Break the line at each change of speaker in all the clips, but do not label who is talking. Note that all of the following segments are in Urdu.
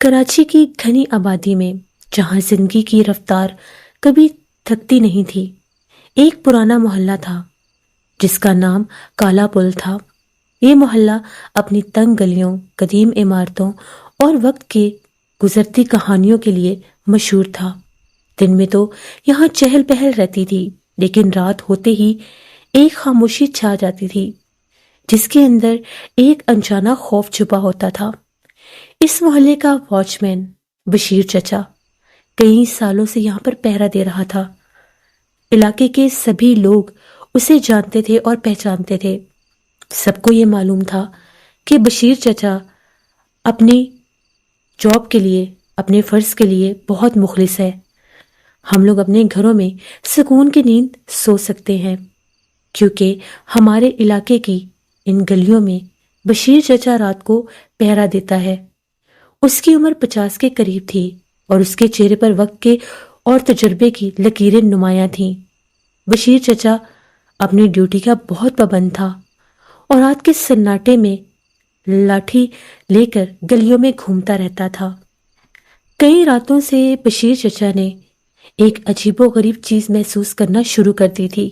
کراچی کی گھنی آبادی میں جہاں زندگی کی رفتار کبھی تھکتی نہیں تھی، ایک پرانا محلہ تھا جس کا نام کالا پل تھا۔ یہ محلہ اپنی تنگ گلیوں، قدیم عمارتوں اور وقت کے گزرتی کہانیوں کے لیے مشہور تھا۔ دن میں تو یہاں چہل پہل رہتی تھی، لیکن رات ہوتے ہی ایک خاموشی چھا جاتی تھی جس کے اندر ایک انجانا خوف چھپا ہوتا تھا۔ اس محلے کا واچ مین بشیر چچا کئی سالوں سے یہاں پر پہرا دے رہا تھا۔ علاقے کے سبھی لوگ اسے جانتے تھے اور پہچانتے تھے۔ سب کو یہ معلوم تھا کہ بشیر چچا اپنی جاب کے لیے، اپنے فرض کے لیے بہت مخلص ہے۔ ہم لوگ اپنے گھروں میں سکون کی نیند سو سکتے ہیں کیونکہ ہمارے علاقے کی ان گلیوں میں بشیر چچا رات کو پہرا دیتا ہے۔ اس کی عمر 50 کے قریب تھی اور اس کے چہرے پر وقت کے اور تجربے کی لکیریں نمایاں تھیں۔ بشیر چچا اپنی ڈیوٹی کا بہت پابند تھا اور رات کے سناٹے میں لاٹھی لے کر گلیوں میں گھومتا رہتا تھا۔ کئی راتوں سے بشیر چچا نے ایک عجیب و غریب چیز محسوس کرنا شروع کر دی تھی۔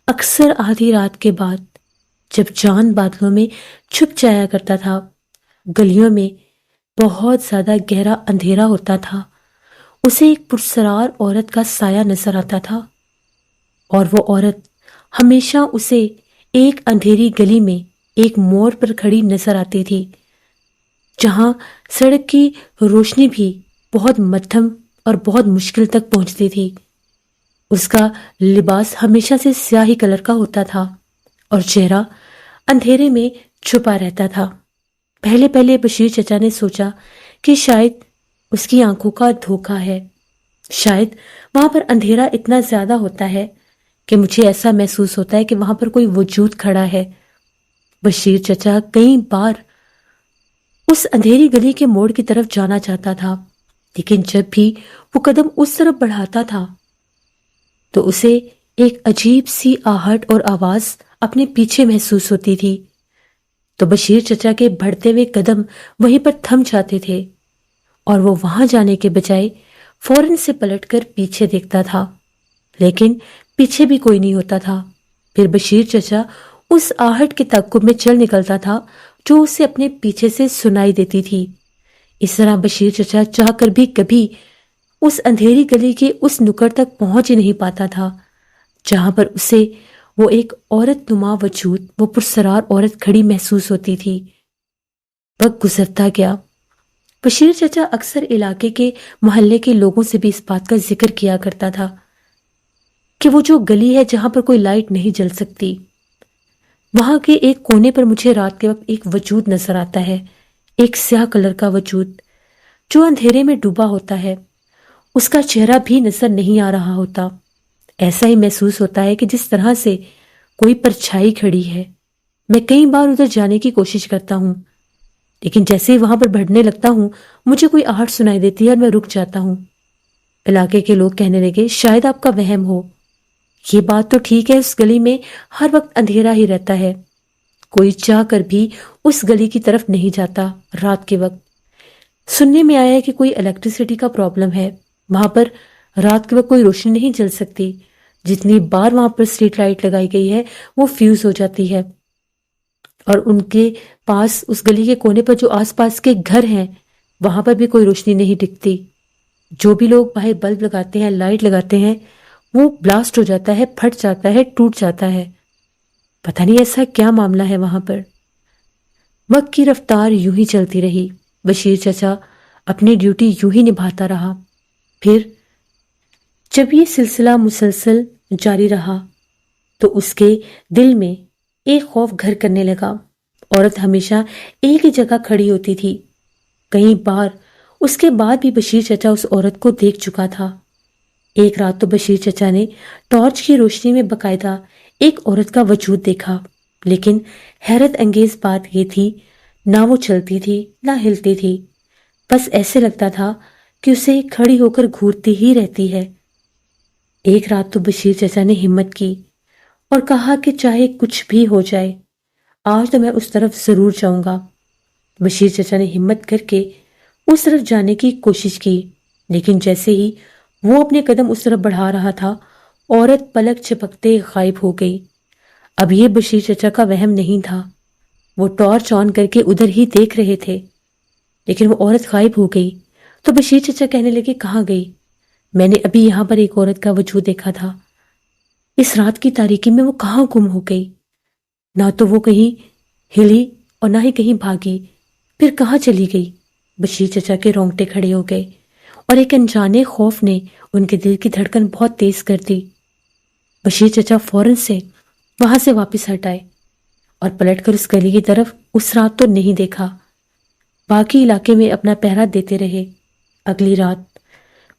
اکثر آدھی رات کے بعد جب چاند بادلوں میں چھپ جایا کرتا تھا، گلیوں میں بہت زیادہ گہرا اندھیرا ہوتا تھا، اسے ایک پرسرار عورت کا سایہ نظر آتا تھا، اور وہ عورت ہمیشہ اسے ایک اندھیری گلی میں ایک موڑ پر کھڑی نظر آتی تھی جہاں سڑک کی روشنی بھی بہت مدھم اور بہت مشکل تک پہنچتی تھی۔ اس کا لباس ہمیشہ سے سیاہی کلر کا ہوتا تھا اور چہرہ اندھیرے میں چھپا رہتا تھا۔ پہلے پہلے بشیر چچا نے سوچا کہ شاید اس کی آنکھوں کا دھوکہ ہے، شاید وہاں پر اندھیرا اتنا زیادہ ہوتا ہے کہ مجھے ایسا محسوس ہوتا ہے کہ وہاں پر کوئی وجود کھڑا ہے۔ بشیر چچا کئی بار اس اندھیری گلی کے موڑ کی طرف جانا چاہتا تھا، لیکن جب بھی وہ قدم اس طرف بڑھاتا تھا تو اسے ایک عجیب سی آہٹ اور آواز اپنے پیچھے محسوس ہوتی تھی، تو بشیر چچا کے بڑھتے ہوئے قدم وہیں پر تھم جاتے تھے اور وہ وہاں جانے کے بجائے فوراً سے پلٹ کر پیچھے دیکھتا تھا، لیکن پیچھے بھی کوئی نہیں ہوتا تھا۔ پھر بشیر چچا اس آہٹ کے تعاقب میں چل نکلتا تھا جو اسے اپنے پیچھے سے سنائی دیتی تھی۔ اس طرح بشیر چچا چاہ کر بھی کبھی اس اندھیری گلی کے اس نکڑ تک پہنچ ہی نہیں پاتا تھا جہاں پر اسے وہ ایک عورت نما وجود، وہ پرسرار عورت کھڑی محسوس ہوتی تھی۔ وقت گزرتا گیا۔ بشیر چچا اکثر علاقے کے محلے کے لوگوں سے بھی اس بات کا ذکر کیا کرتا تھا کہ وہ جو گلی ہے جہاں پر کوئی لائٹ نہیں جل سکتی، وہاں کے ایک کونے پر مجھے رات کے وقت ایک وجود نظر آتا ہے، ایک سیاہ کلر کا وجود جو اندھیرے میں ڈوبا ہوتا ہے۔ اس کا چہرہ بھی نظر نہیں آ رہا ہوتا، ایسا ہی محسوس ہوتا ہے کہ جس طرح سے کوئی پرچھائی کھڑی ہے۔ میں کئی بار ادھر جانے کی کوشش کرتا ہوں، لیکن جیسے ہی وہاں پر بڑھنے لگتا ہوں مجھے کوئی آہٹ سنائی دیتی ہے اور میں رک جاتا ہوں۔ علاقے کے لوگ کہنے لگے، شاید آپ کا وہم ہو، یہ بات تو ٹھیک ہے، اس گلی میں ہر وقت اندھیرا ہی رہتا ہے، کوئی چاہ کر بھی اس گلی کی طرف نہیں جاتا رات کے وقت۔ سننے میں آیا ہے کہ کوئی الیکٹریسٹی کا پرابلم ہے، وہاں پر رات کے وقت کوئی روشنی نہیں جل سکتی، جتنی بار وہاں پر اسٹریٹ لائٹ لگائی گئی ہے وہ فیوز ہو جاتی ہے، اور ان کے پاس اس گلی کے کونے پر جو آس پاس کے گھر ہیں وہاں پر بھی کوئی روشنی نہیں دکھتی۔ جو بھی لوگ باہر بلب لگاتے ہیں، لائٹ لگاتے ہیں، وہ بلاسٹ ہو جاتا ہے، پھٹ جاتا ہے، ٹوٹ جاتا ہے۔ پتہ نہیں ایسا کیا معاملہ ہے وہاں پر۔ وقت کی رفتار یوں ہی چلتی رہی، بشیر چچا اپنی ڈیوٹی یوں ہی نبھاتا رہا۔ پھر جب یہ سلسلہ مسلسل جاری رہا تو اس کے دل میں ایک خوف گھر کرنے لگا۔ عورت ہمیشہ ایک ہی جگہ کھڑی ہوتی تھی، کئی بار اس کے بعد بھی بشیر چچا اس عورت کو دیکھ چکا تھا۔ ایک رات تو بشیر چچا نے ٹارچ کی روشنی میں باقاعدہ ایک عورت کا وجود دیکھا، لیکن حیرت انگیز بات یہ تھی، نہ وہ چلتی تھی نہ ہلتی تھی، بس ایسے لگتا تھا کہ اسے کھڑی ہو کر گھورتی ہی رہتی ہے۔ ایک رات تو بشیر چچا نے ہمت کی اور کہا کہ چاہے کچھ بھی ہو جائے آج تو میں اس طرف ضرور جاؤں گا۔ بشیر چچا نے ہمت کر کے اس طرف جانے کی کوشش کی، لیکن جیسے ہی وہ اپنے قدم اس طرف بڑھا رہا تھا، عورت پلک جھپکتے غائب ہو گئی۔ اب یہ بشیر چچا کا وہم نہیں تھا، وہ ٹارچ آن کر کے ادھر ہی دیکھ رہے تھے، لیکن وہ عورت غائب ہو گئی۔ تو بشیر چچا کہنے لگے، کہاں گئی؟ میں نے ابھی یہاں پر ایک عورت کا وجود دیکھا تھا، اس رات کی تاریکی میں وہ کہاں گم ہو گئی؟ نہ تو وہ کہیں ہلی اور نہ ہی کہیں بھاگی، پھر کہاں چلی گئی؟ بشیر چچا کے رونگٹے کھڑے ہو گئے اور ایک انجانے خوف نے ان کے دل کی دھڑکن بہت تیز کر دی۔ بشیر چچا فوراً سے وہاں سے واپس ہٹائے اور پلٹ کر اس گلی کی طرف اس رات تو نہیں دیکھا، باقی علاقے میں اپنا پہرا دیتے رہے۔ اگلی رات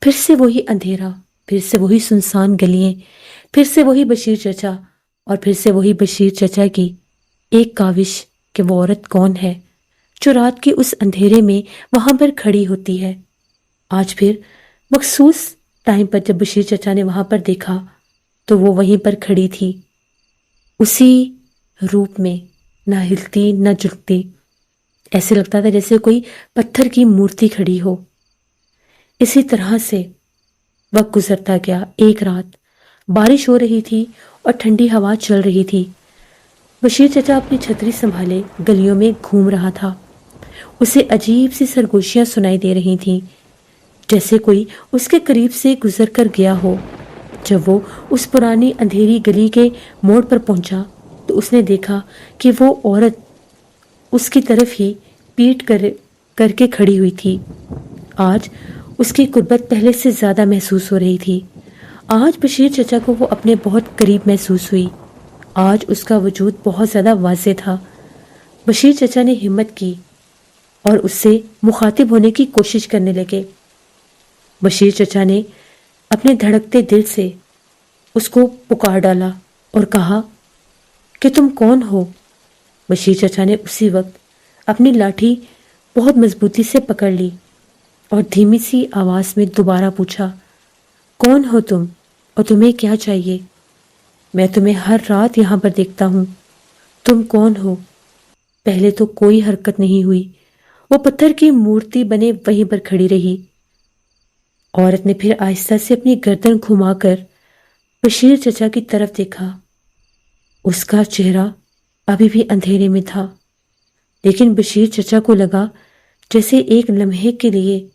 پھر سے وہی اندھیرا، پھر سے وہی سنسان گلیاں، پھر سے وہی بشیر چچا، اور پھر سے وہی بشیر چچا کی ایک کاوش کہ وہ عورت کون ہے جو رات کے اس اندھیرے میں وہاں پر کھڑی ہوتی ہے۔ آج پھر مخصوص ٹائم پر جب بشیر چچا نے وہاں پر دیکھا تو وہ وہیں پر کھڑی تھی، اسی روپ میں، نہ ہلتی نہ جھکتی، ایسے لگتا تھا جیسے کوئی پتھر کی مورتی کھڑی ہو۔ اسی طرح سے وقت گزرتا گیا۔ ایک رات بارش ہو رہی تھی اور ٹھنڈی ہوا چل رہی تھی۔ بشیر چچا اپنی چھتری سنبھالے گلیوں میں گھوم رہا تھا۔ اسے عجیب سی سرگوشیاں سنائی دے رہی تھیں، جیسے کوئی اس کے قریب سے گزر کر گیا ہو۔ جب وہ اس پرانی اندھیری گلی کے موڑ پر پہنچا تو اس نے دیکھا کہ وہ عورت اس کی طرف ہی پیٹ کر کے کھڑی ہوئی تھی۔ آج اس کی قربت پہلے سے زیادہ محسوس ہو رہی تھی۔ آج بشیر چچا کو وہ اپنے بہت قریب محسوس ہوئی۔ آج اس کا وجود بہت زیادہ واضح تھا۔ بشیر چچا نے ہمت کی اور اس سے مخاطب ہونے کی کوشش کرنے لگے۔ بشیر چچا نے اپنے دھڑکتے دل سے اس کو پکار ڈالا اور کہا کہ تم کون ہو؟ بشیر چچا نے اسی وقت اپنی لاٹھی بہت مضبوطی سے پکڑ لی اور دھیمی سی آواز میں دوبارہ پوچھا، کون ہو تم اور تمہیں کیا چاہیے؟ میں تمہیں ہر رات یہاں پر دیکھتا ہوں، تم کون ہو؟ پہلے تو کوئی حرکت نہیں ہوئی، وہ پتھر کی مورتی بنے وہیں پر کھڑی رہی۔ عورت نے پھر آہستہ سے اپنی گردن گھما کر بشیر چچا کی طرف دیکھا۔ اس کا چہرہ ابھی بھی اندھیرے میں تھا، لیکن بشیر چچا کو لگا جیسے ایک لمحے کے لیے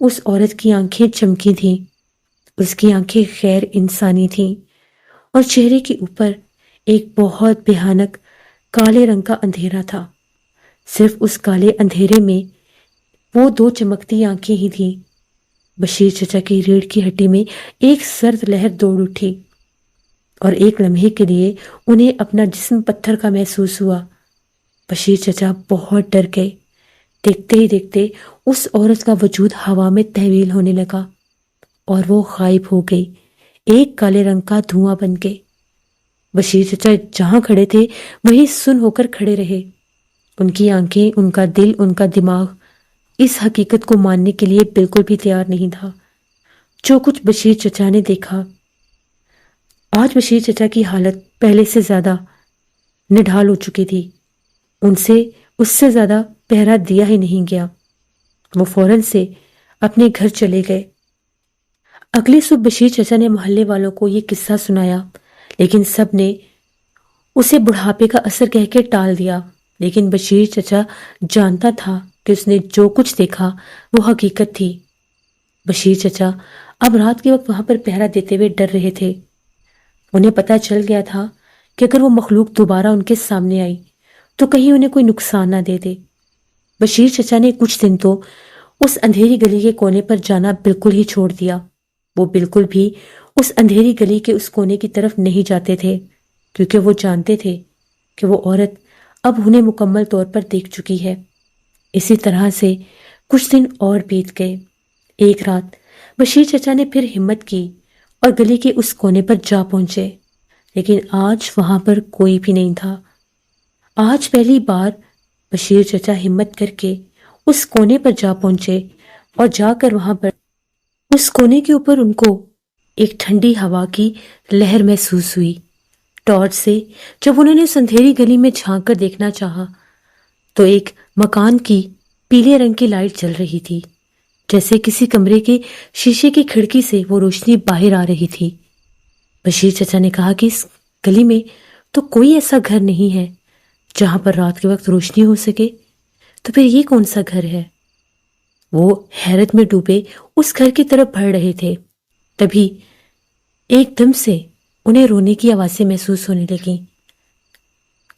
اس عورت کی آنکھیں چمکی تھیں۔ اس کی آنکھیں غیر انسانی تھیں اور چہرے کے اوپر ایک بہت بھیانک کالے رنگ کا اندھیرا تھا۔ صرف اس کالے اندھیرے میں وہ دو چمکتی آنکھیں ہی تھیں۔ بشیر چچا کی ریڑھ کی ہڈی میں ایک سرد لہر دوڑ اٹھی اور ایک لمحے کے لیے انہیں اپنا جسم پتھر کا محسوس ہوا۔ بشیر چچا بہت ڈر گئے۔ دیکھتے ہی دیکھتے اس عورت کا وجود ہوا میں تحویل ہونے لگا اور وہ غائب ہو گئی، ایک کالے رنگ کا دھواں بن کے۔ بشیر چچا جہاں کھڑے تھے وہیں سن ہو کر کھڑے رہے۔ ان کی آنکھیں، ان کا دل، ان کا دماغ اس حقیقت کو ماننے کے لیے بالکل بھی تیار نہیں تھا جو کچھ بشیر چچا نے دیکھا۔ آج بشیر چچا کی حالت پہلے سے زیادہ نڈھال ہو چکی تھی۔ اس سے زیادہ پہرا دیا ہی نہیں گیا۔ وہ فوراً سے اپنے گھر چلے گئے۔ اگلی صبح بشیر چچا نے محلے والوں کو یہ قصہ سنایا، لیکن سب نے اسے بڑھاپے کا اثر کہہ کے ٹال دیا۔ لیکن بشیر چچا جانتا تھا کہ اس نے جو کچھ دیکھا وہ حقیقت تھی۔ بشیر چچا اب رات کے وقت وہاں پر پہرا دیتے ہوئے ڈر رہے تھے۔ انہیں پتہ چل گیا تھا کہ اگر وہ مخلوق دوبارہ ان کے سامنے آئی تو کہیں انہیں کوئی نقصان نہ دے دے۔ بشیر چچا نے کچھ دن تو اس اندھیری گلی کے کونے پر جانا بالکل ہی چھوڑ دیا۔ وہ بالکل بھی اس اندھیری گلی کے اس کونے کی طرف نہیں جاتے تھے، کیونکہ وہ جانتے تھے کہ وہ عورت اب انہیں مکمل طور پر دیکھ چکی ہے۔ اسی طرح سے کچھ دن اور بیت گئے۔ ایک رات بشیر چچا نے پھر ہمت کی اور گلی کے اس کونے پر جا پہنچے، لیکن آج وہاں پر کوئی بھی نہیں تھا۔ آج پہلی بار بشیر چچا ہمت کر کے اس کونے پر جا پہنچے اور جا کر وہاں پر اس کونے کے اوپر ان کو ایک ٹھنڈی ہوا کی لہر محسوس ہوئی ٹارچ سے جب انہوں نے اس اندھیری گلی میں جھانک کر دیکھنا چاہا تو ایک مکان کی پیلے رنگ کی لائٹ جل رہی تھی، جیسے کسی کمرے کے شیشے کی کھڑکی سے وہ روشنی باہر آ رہی تھی۔ بشیر چچا نے کہا کہ اس گلی میں تو کوئی ایسا گھر نہیں ہے جہاں پر رات کے وقت روشنی ہو سکے، تو پھر یہ کون سا گھر ہے؟ وہ حیرت میں ڈوبے اس گھر کی طرف بڑھ رہے تھے، تبھی ایک دم سے انہیں رونے کی آوازیں محسوس ہونے لگیں،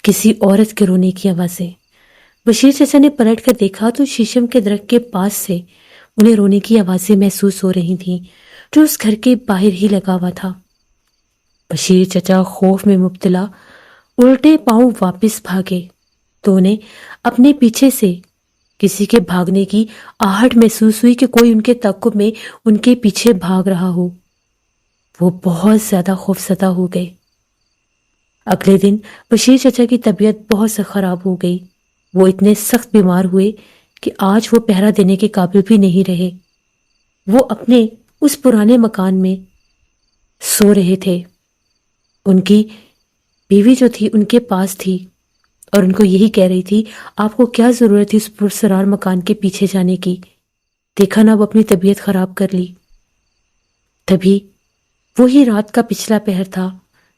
کسی عورت کے رونے کی آوازیں۔ بشیر چچا نے پلٹ کر دیکھا تو شیشم کے درخت کے پاس سے انہیں رونے کی آوازیں محسوس ہو رہی تھیں، جو اس گھر کے باہر ہی لگا ہوا تھا۔ بشیر چچا خوف میں مبتلا الٹے پاؤں واپس بھاگے تو انہیں اپنے پیچھے سے کسی کے بھاگنے کی آہٹ محسوس ہوئی کہ کوئی ان کے تعاقب میں ان کے پیچھے بھاگ رہا ہو۔ وہ بہت زیادہ خوفزدہ ہو گئے۔ اگلے دن بشیر چچا کی طبیعت بہت سے خراب ہو گئی۔ وہ اتنے سخت بیمار ہوئے کہ آج وہ پہرا دینے کے قابل بھی نہیں رہے۔ وہ اپنے اس پرانے مکان میں سو رہے تھے۔ ان کی بیوی جو تھی ان کے پاس تھی اور ان کو یہی کہہ رہی تھی، آپ کو کیا ضرورت تھی اس پرسرار مکان کے پیچھے جانے کی؟ دیکھا نا، وہ اپنی طبیعت خراب کر لی۔ تبھی وہی رات کا پچھلا پہر تھا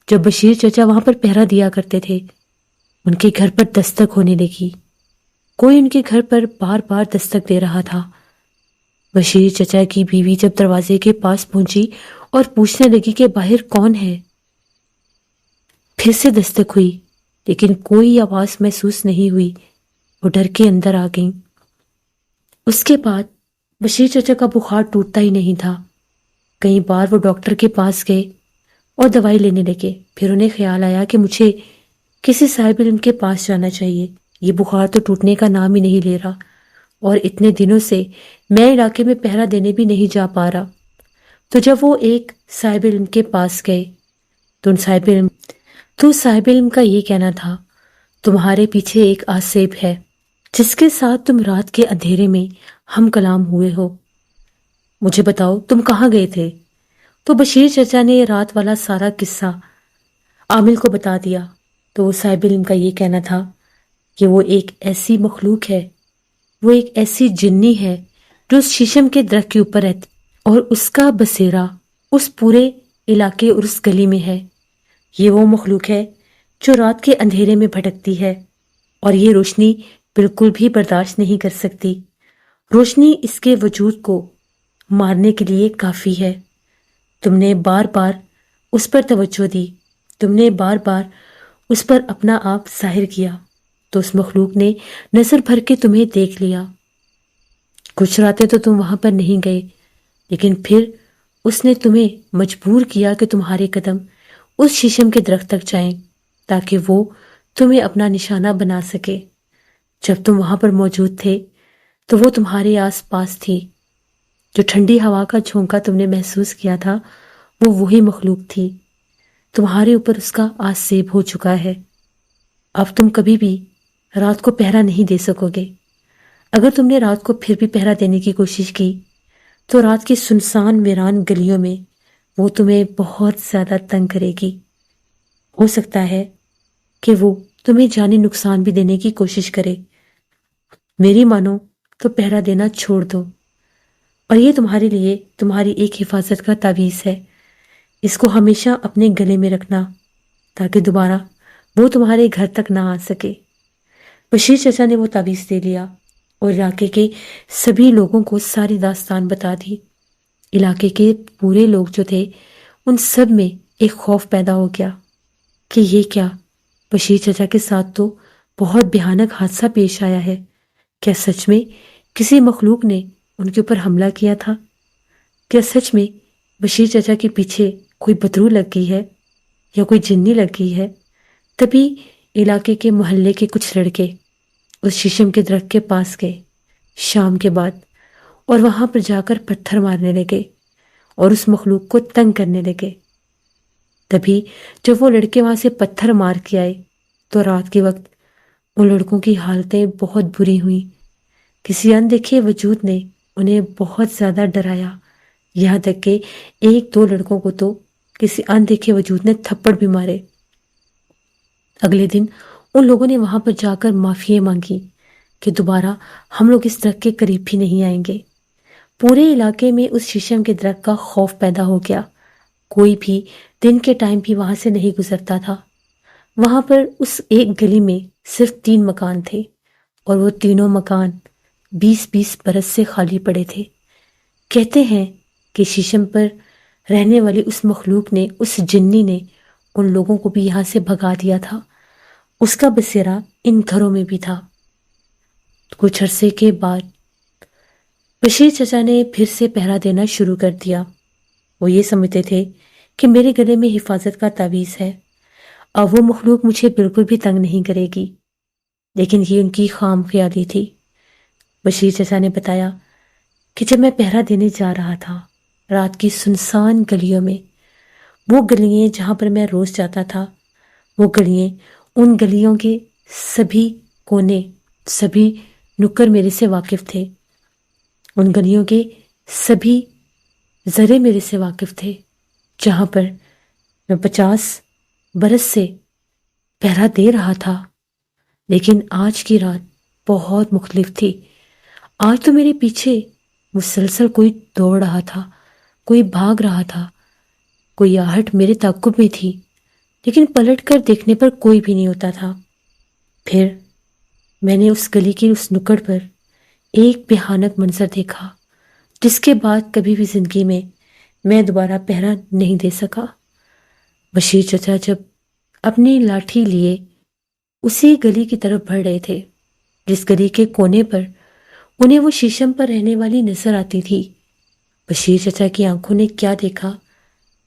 جب بشیر چچا وہاں پر پہرا دیا کرتے تھے۔ ان کے گھر پر دستک ہونے لگی، کوئی ان کے گھر پر بار بار دستک دے رہا تھا۔ بشیر چچا کی بیوی جب دروازے کے پاس پہنچی اور پوچھنے لگی کہ باہر کون ہے، پھر سے دستک ہوئی لیکن کوئی آواز محسوس نہیں ہوئی۔ وہ ڈر کے اندر آ گئیں۔ اس کے بعد بشیر چچا کا بخار ٹوٹتا ہی نہیں تھا۔ کئی بار وہ ڈاکٹر کے پاس گئے اور دوائی لینے لگے، پھر انہیں خیال آیا کہ مجھے کسی صاحب علم کے پاس جانا چاہیے، یہ بخار تو ٹوٹنے کا نام ہی نہیں لے رہا، اور اتنے دنوں سے میں علاقے میں پہرا دینے بھی نہیں جا پا رہا۔ تو جب وہ ایک صاحب علم کے پاس گئے تو صاحب علم کا یہ کہنا تھا، تمہارے پیچھے ایک آسیب ہے جس کے ساتھ تم رات کے اندھیرے میں ہم کلام ہوئے ہو، مجھے بتاؤ تم کہاں گئے تھے؟ تو بشیر چچا نے رات والا سارا قصہ عامل کو بتا دیا۔ تو وہ صاحب علم کا یہ کہنا تھا کہ وہ ایک ایسی مخلوق ہے، وہ ایک ایسی جنی ہے جو اس شیشم کے درخت کے اوپر رہتی اور اس کا بسیرا اس پورے علاقے اور اس گلی میں ہے۔ یہ وہ مخلوق ہے جو رات کے اندھیرے میں بھٹکتی ہے اور یہ روشنی بالکل بھی برداشت نہیں کر سکتی۔ روشنی اس کے وجود کو مارنے کے لیے کافی ہے۔ تم نے بار بار اس پر توجہ دی، تم نے بار بار اس پر اپنا آپ ظاہر کیا، تو اس مخلوق نے نظر بھر کے تمہیں دیکھ لیا۔ کچھ راتیں تو تم وہاں پر نہیں گئے، لیکن پھر اس نے تمہیں مجبور کیا کہ تمہارے قدم اس شیشم کے درخت تک جائیں تاکہ وہ تمہیں اپنا نشانہ بنا سکے۔ جب تم وہاں پر موجود تھے تو وہ تمہارے آس پاس تھی، جو ٹھنڈی ہوا کا جھونکا تم نے محسوس کیا تھا وہ وہی مخلوق تھی۔ تمہارے اوپر اس کا آسیب ہو چکا ہے، اب تم کبھی بھی رات کو پہرا نہیں دے سکو گے۔ اگر تم نے رات کو پھر بھی پہرا دینے کی کوشش کی تو رات کی سنسان ویران گلیوں میں وہ تمہیں بہت زیادہ تنگ کرے گی۔ ہو سکتا ہے کہ وہ تمہیں جانی نقصان بھی دینے کی کوشش کرے۔ میری مانو تو پہرا دینا چھوڑ دو، اور یہ تمہارے لیے تمہاری ایک حفاظت کا تعویذ ہے۔ اس کو ہمیشہ اپنے گلے میں رکھنا تاکہ دوبارہ وہ تمہارے گھر تک نہ آ سکے۔ بشیر چچا نے وہ تعویذ دے لیا اور علاقے کے سبھی لوگوں کو ساری داستان بتا دی۔ علاقے کے پورے لوگ جو تھے ان سب میں ایک خوف پیدا ہو گیا کہ یہ کیا، بشیر چچا کے ساتھ تو بہت بھیانک حادثہ پیش آیا ہے۔ کیا سچ میں کسی مخلوق نے ان کے اوپر حملہ کیا تھا؟ کیا سچ میں بشیر چچا کے پیچھے کوئی بدرو لگ گئی ہے یا کوئی جنی لگ گئی ہے؟ تبھی علاقے کے محلے کے کچھ لڑکے اس شیشم کے درخت کے پاس گئے شام کے بعد، اور وہاں پر جا کر پتھر مارنے لگے اور اس مخلوق کو تنگ کرنے لگے۔ تبھی جب وہ لڑکے وہاں سے پتھر مار کے آئے تو رات کے وقت ان لڑکوں کی حالتیں بہت بری ہوئیں۔ کسی اندیکھے وجود نے انہیں بہت زیادہ ڈرایا، یہاں تک کہ ایک دو لڑکوں کو تو کسی اندیکھے وجود نے تھپڑ بھی مارے۔ اگلے دن ان لوگوں نے وہاں پر جا کر معافی مانگی کہ دوبارہ ہم لوگ اس درخت کے قریب بھی نہیں آئیں گے۔ پورے علاقے میں اس شیشم کے درخت کا خوف پیدا ہو گیا۔ کوئی بھی دن کے ٹائم بھی وہاں سے نہیں گزرتا تھا۔ وہاں پر اس ایک گلی میں صرف 3 مکان تھے اور وہ تینوں مکان 20 برس سے خالی پڑے تھے۔ کہتے ہیں کہ شیشم پر رہنے والی اس مخلوق نے، اس جنی نے ان لوگوں کو بھی یہاں سے بھگا دیا تھا۔ اس کا بسیرا ان گھروں میں بھی تھا۔ کچھ عرصے کے بعد بشیر چچا نے پھر سے پہرا دینا شروع کر دیا۔ وہ یہ سمجھتے تھے کہ میرے گلے میں حفاظت کا تعویذ ہے، اب وہ مخلوق مجھے بالکل بھی تنگ نہیں کرے گی۔ لیکن یہ ان کی خام خیالی تھی۔ بشیر چچا نے بتایا کہ جب میں پہرا دینے جا رہا تھا رات کی سنسان گلیوں میں، وہ گلیاں جہاں پر میں روز جاتا تھا، وہ گلیاں، ان گلیوں کے سبھی کونے، سبھی نکر میرے سے واقف تھے۔ ان گلیوں کے سبھی ذرے میرے سے واقف تھے، جہاں پر میں 50 برس سے پہرا دے رہا تھا۔ لیکن آج کی رات بہت مختلف تھی۔ آج تو میرے پیچھے مسلسل کوئی دوڑ رہا تھا، کوئی بھاگ رہا تھا، کوئی آہٹ میرے تعقب میں تھی، لیکن پلٹ کر دیکھنے پر کوئی بھی نہیں ہوتا تھا۔ پھر میں نے اس گلی کی اس نکڑ پر ایک بھیانک منظر دیکھا، جس کے بعد کبھی بھی زندگی میں دوبارہ پہرا نہیں دے سکا۔ بشیر چچا جب اپنی لاٹھی لیے اسی گلی کی طرف بڑھ رہے تھے جس گلی کے کونے پر انہیں وہ شیشم پر رہنے والی نظر آتی تھی، بشیر چچا کی آنکھوں نے کیا دیکھا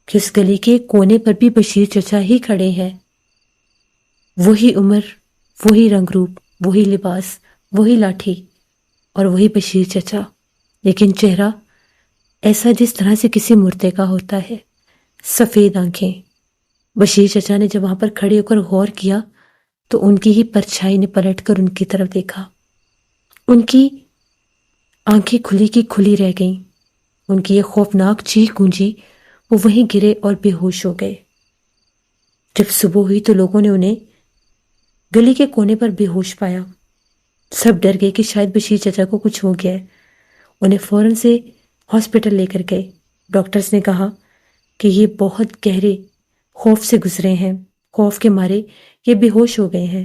کہ اس گلی کے کونے پر بھی بشیر چچا ہی کھڑے ہیں۔ وہی عمر، وہی رنگ روپ، وہی لباس، وہی لاٹھی اور وہی بشیر چچا، لیکن چہرہ ایسا جس طرح سے کسی مردے کا ہوتا ہے، سفید آنکھیں۔ بشیر چچا نے جب وہاں پر کھڑے ہو کر غور کیا تو ان کی ہی پرچھائی نے پلٹ کر ان کی طرف دیکھا۔ ان کی آنکھیں کھلی کی کھلی رہ گئیں۔ ان کی یہ خوفناک چیخ گونجی، وہ وہیں گرے اور بے ہوش ہو گئے۔ جب صبح ہوئی تو لوگوں نے انہیں گلی کے کونے پر بے ہوش پایا۔ سب ڈر گئے کہ شاید بشیر چچا کو کچھ ہو گیا ہے۔ انہیں فوراً سے ہاسپٹل لے کر گئے۔ ڈاکٹرز نے کہا کہ یہ بہت گہرے خوف سے گزرے ہیں، خوف کے مارے یہ بے ہوش ہو گئے ہیں،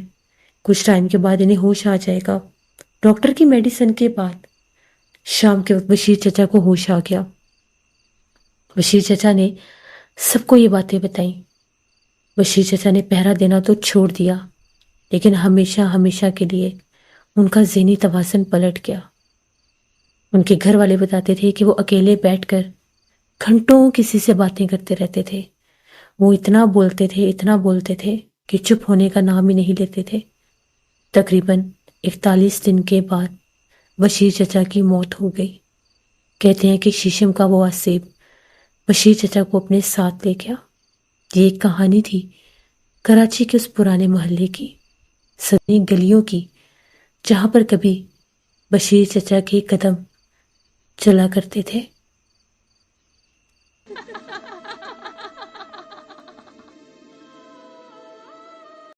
کچھ ٹائم کے بعد انہیں ہوش آ جائے گا۔ ڈاکٹر کی میڈیسن کے بعد شام کے وقت بشیر چچا کو ہوش آ گیا۔ بشیر چچا نے سب کو یہ باتیں بتائیں۔ بشیر چچا نے پہرا دینا تو چھوڑ دیا، لیکن ہمیشہ ہمیشہ کے لیے ان کا ذہنی توازن پلٹ گیا۔ ان کے گھر والے بتاتے تھے کہ وہ اکیلے بیٹھ کر گھنٹوں کسی سے باتیں کرتے رہتے تھے۔ وہ اتنا بولتے تھے کہ چپ ہونے کا نام ہی نہیں لیتے تھے۔ تقریباً 41 دن کے بعد بشیر چچا کی موت ہو گئی۔ کہتے ہیں کہ شیشم کا وہ آسیب بشیر چچا کو اپنے ساتھ لے گیا۔ یہ ایک کہانی تھی کراچی کے اس پرانے محلے کی، سنی گلیوں کی، جہاں پر کبھی بشیر چچا کے قدم چلا کرتے تھے۔